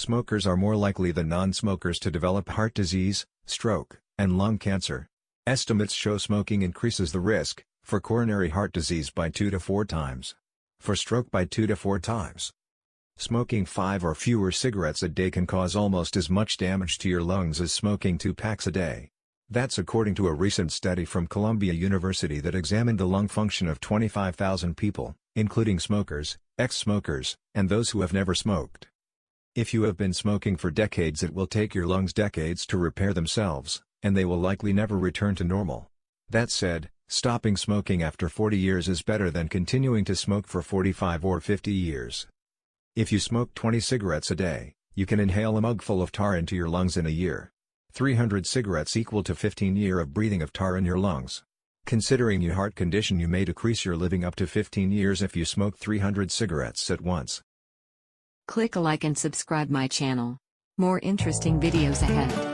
Smokers are more likely than non-smokers to develop heart disease, stroke, and lung cancer. Estimates show smoking increases the risk for coronary heart disease by 2 to 4 times. For stroke by 2 to 4 times. Smoking 5 or fewer cigarettes a day can cause almost as much damage to your lungs as smoking 2 packs a day. That's according to a recent study from Columbia University that examined the lung function of 25,000 people, including smokers, ex-smokers, and those who have never smoked. If you have been smoking for decades, it will take your lungs decades to repair themselves, and they will likely never return to normal. That said, stopping smoking after 40 years is better than continuing to smoke for 45 or 50 years. If you smoke 20 cigarettes a day, you can inhale a mugful of tar into your lungs in a year. 300 cigarettes equal to 15 years of breathing of tar in your lungs. Considering your heart condition, you may decrease your living up to 15 years if you smoke 300 cigarettes at once. Click a like and subscribe my channel. More interesting videos ahead.